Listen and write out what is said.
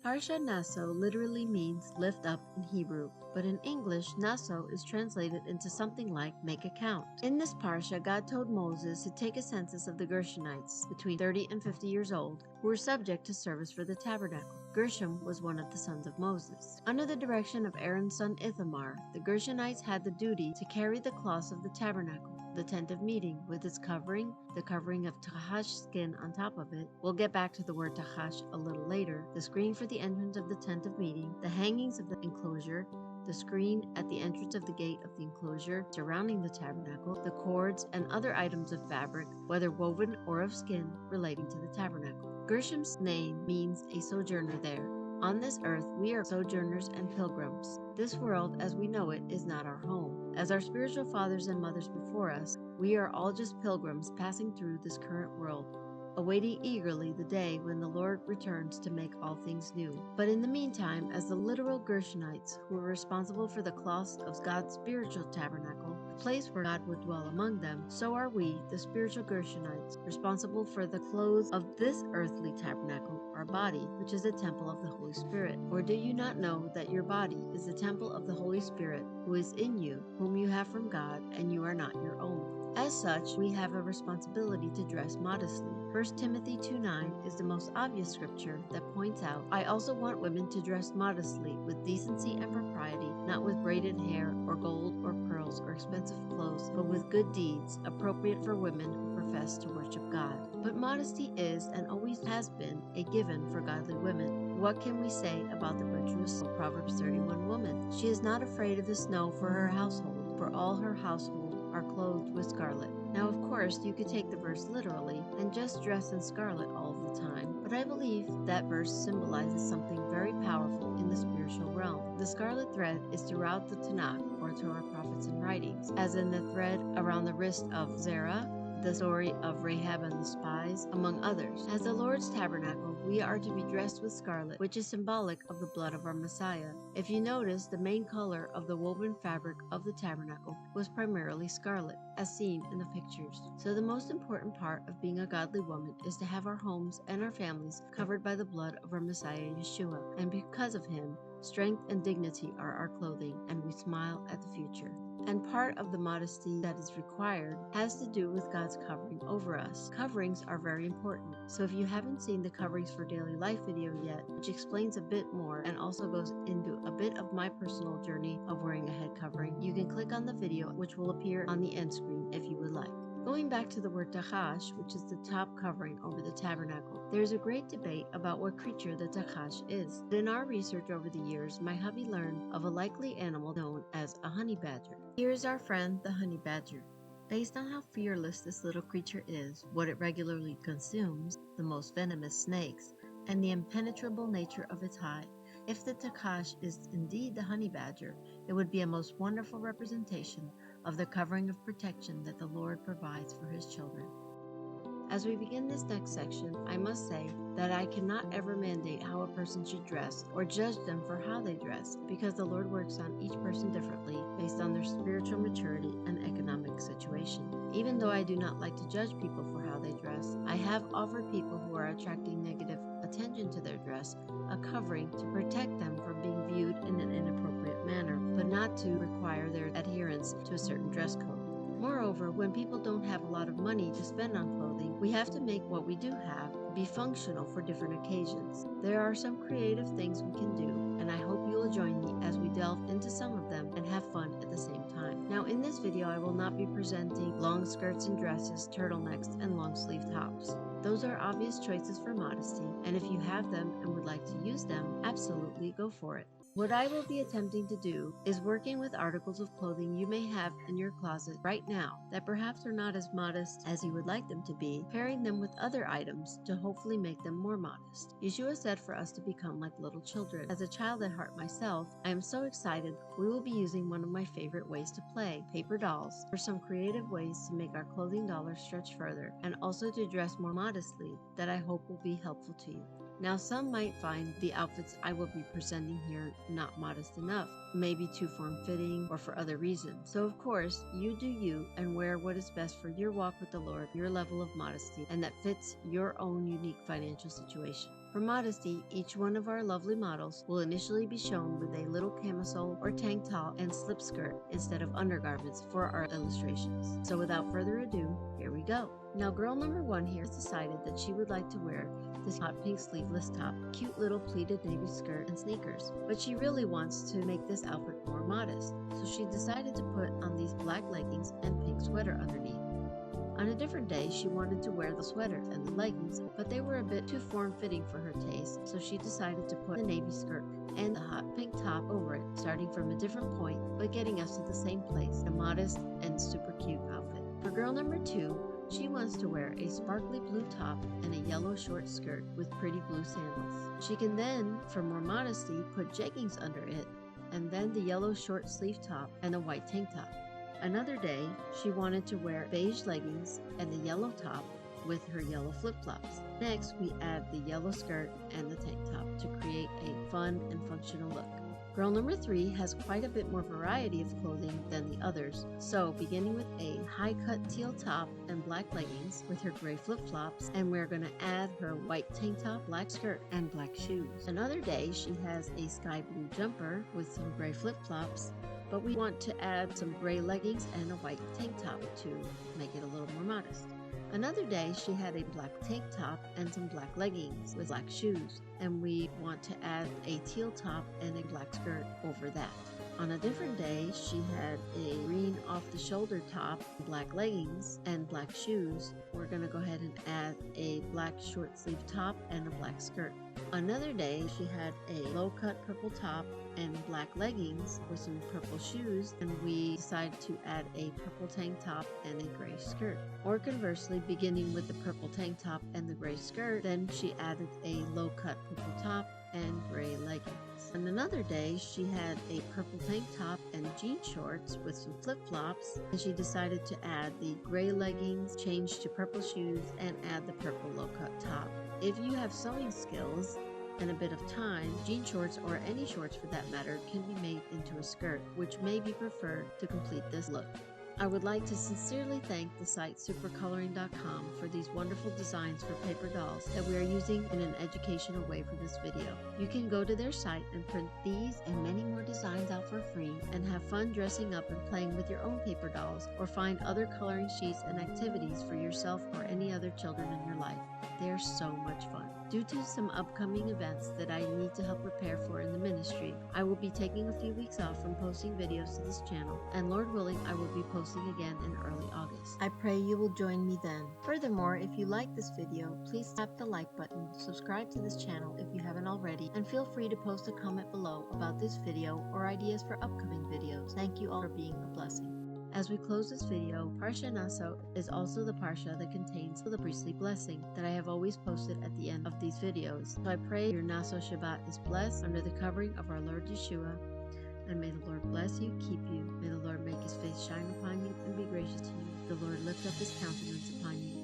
Parsha Naso literally means lift up in Hebrew, but in English, Naso is translated into something like make a count. In this Parsha, God told Moses to take a census of the Gershonites between 30 and 50 years old who were subject to service for the tabernacle. Gershom was one of the sons of Moses. Under the direction of Aaron's son Ithamar, the Gershonites had the duty to carry the cloths of the tabernacle, the tent of meeting with its covering, the covering of tachash skin on top of it. We'll get back to the word tachash a little later. The screen for the entrance of the tent of meeting, the hangings of the enclosure, the screen at the entrance of the gate of the enclosure surrounding the tabernacle, the cords and other items of fabric, whether woven or of skin, relating to the tabernacle. Gershom's name means a sojourner there. On this earth, we are sojourners and pilgrims. This world, as we know it, is not our home. As our spiritual fathers and mothers before us, we are all just pilgrims passing through this current world, awaiting eagerly the day when the Lord returns to make all things new. But in the meantime, as the literal Gershonites who were responsible for the cloths of God's spiritual tabernacle, the place where God would dwell among them, so are we, the spiritual Gershonites, responsible for the clothes of this earthly tabernacle, our body, which is a temple of the Holy Spirit. Or do you not know that your body is the temple of the Holy Spirit, who is in you, whom you have from God, and you are not your own? As such, we have a responsibility to dress modestly. 1 Timothy 2:9 is the most obvious scripture that points out, I also want women to dress modestly, with decency and propriety, not with braided hair, or gold, or pearls, or expensive clothes, but with good deeds, appropriate for women who profess to worship God. But modesty is, and always has been, a given for godly women. What can we say about the virtuous Proverbs 31 woman? She is not afraid of the snow for her household, for all her household are clothed with scarlet. Now, of course, you could take the verse literally and just dress in scarlet all the time, but I believe that verse symbolizes something very powerful in the spiritual realm. The scarlet thread is throughout the Tanakh, or Torah, prophets, and writings, as in the thread around the wrist of Zerah, the story of Rahab and the spies, among others. As the Lord's tabernacle, we are to be dressed with scarlet, which is symbolic of the blood of our Messiah. If you notice, the main color of the woven fabric of the tabernacle was primarily scarlet, as seen in the pictures. So the most important part of being a godly woman is to have our homes and our families covered by the blood of our Messiah Yeshua, and because of him, strength and dignity are our clothing, and we smile at the future. And part of the modesty that is required has to do with God's covering over us. Coverings are very important. So if you haven't seen the Coverings for Daily Life video yet, which explains a bit more and also goes into a bit of my personal journey of wearing a head covering, you can click on the video, which will appear on the end screen if you would like. Going back to the word tachash, which is the top covering over the tabernacle, there is a great debate about what creature the tachash is. In our research over the years, my hubby learned of a likely animal known as a honey badger. Here is our friend, the honey badger. Based on how fearless this little creature is, what it regularly consumes, the most venomous snakes, and the impenetrable nature of its hide, if the tachash is indeed the honey badger, it would be a most wonderful representation of the covering of protection that the Lord provides for his children. As we begin this next section, I must say that I cannot ever mandate how a person should dress or judge them for how they dress, because the Lord works on each person differently based on their spiritual maturity and economic situation. Even though I do not like to judge people for how they dress, I have offered people who are attracting negative attention to their dress a covering to protect them from being viewed in an inappropriate manner, but not to require their adherence to a certain dress code. Moreover, when people don't have a lot of money to spend on clothing, we have to make what we do have be functional for different occasions. There are some creative things we can do, and I hope you will join me as we delve into some of them and have fun at the same time. Now, in this video, I will not be presenting long skirts and dresses, turtlenecks, and long-sleeve tops. Those are obvious choices for modesty, and if you have them and would like to use them, absolutely go for it. What I will be attempting to do is working with articles of clothing you may have in your closet right now that perhaps are not as modest as you would like them to be, pairing them with other items to hopefully make them more modest. Yeshua said for us to become like little children. As a child at heart myself, I am so excited we will be using one of my favorite ways to play, paper dolls, for some creative ways to make our clothing dollars stretch further and also to dress more modestly that I hope will be helpful to you. Now, some might find the outfits I will be presenting here not modest enough, maybe too form-fitting or for other reasons. So of course, you do you and wear what is best for your walk with the Lord, your level of modesty, and that fits your own unique financial situation. For modesty, each one of our lovely models will initially be shown with a little camisole or tank top and slip skirt instead of undergarments for our illustrations. So without further ado, here we go. Now, girl number 1 here has decided that she would like to wear this hot pink sleeveless top, cute little pleated navy skirt, and sneakers. But she really wants to make this outfit more modest, so she decided to put on these black leggings and pink sweater underneath. On a different day, she wanted to wear the sweater and the leggings, but they were a bit too form-fitting for her taste, so she decided to put the navy skirt and the hot pink top over it, starting from a different point, but getting us to the same place, a modest and super cute outfit. For girl number 2, she wants to wear a sparkly blue top and a yellow short skirt with pretty blue sandals. She can then, for more modesty, put jeggings under it, and then the yellow short sleeve top and a white tank top. Another day, she wanted to wear beige leggings and the yellow top with her yellow flip-flops. Next, we add the yellow skirt and the tank top to create a fun and functional look. Girl number 3 has quite a bit more variety of clothing than the others, so beginning with a high-cut teal top and black leggings with her gray flip-flops, and we're going to add her white tank top, black skirt, and black shoes. Another day, she has a sky blue jumper with some gray flip-flops, but we want to add some gray leggings and a white tank top to make it a little more modest. Another day, she had a black tank top and some black leggings with black shoes, and we want to add a teal top and a black skirt over that. On a different day, she had a green off-the-shoulder top, black leggings, and black shoes. We're going to go ahead and add a black short sleeve top and a black skirt. Another day, she had a low-cut purple top and black leggings with some purple shoes, and we decided to add a purple tank top and a gray skirt. Or conversely, beginning with the purple tank top and the gray skirt, then she added a low-cut purple top and gray leggings. On another day, she had a purple tank top and jean shorts with some flip-flops, and she decided to add the gray leggings, change to purple shoes, and add the purple low-cut top. If you have sewing skills and a bit of time, jean shorts or any shorts for that matter can be made into a skirt, which may be preferred to complete this look. I would like to sincerely thank the site supercoloring.com for these wonderful designs for paper dolls that we are using in an educational way for this video. You can go to their site and print these and many more designs out for free and have fun dressing up and playing with your own paper dolls, or find other coloring sheets and activities for yourself or any other children in your life. They are so much fun. Due to some upcoming events that I need to help prepare for in the ministry, I will be taking a few weeks off from posting videos to this channel, and Lord willing, I will be posting again in early August. I pray you will join me then. Furthermore, if you like this video, please tap the like button, subscribe to this channel if you haven't already, and feel free to post a comment below about this video or ideas for upcoming videos. Thank you all for being a blessing. As we close this video, Parsha Naso is also the Parsha that contains the priestly blessing that I have always posted at the end of these videos. So I pray your Naso Shabbat is blessed under the covering of our Lord Yeshua, and may the Lord bless you, keep you. May the Lord make his face shine upon you and be gracious to you. The Lord lift up his countenance upon you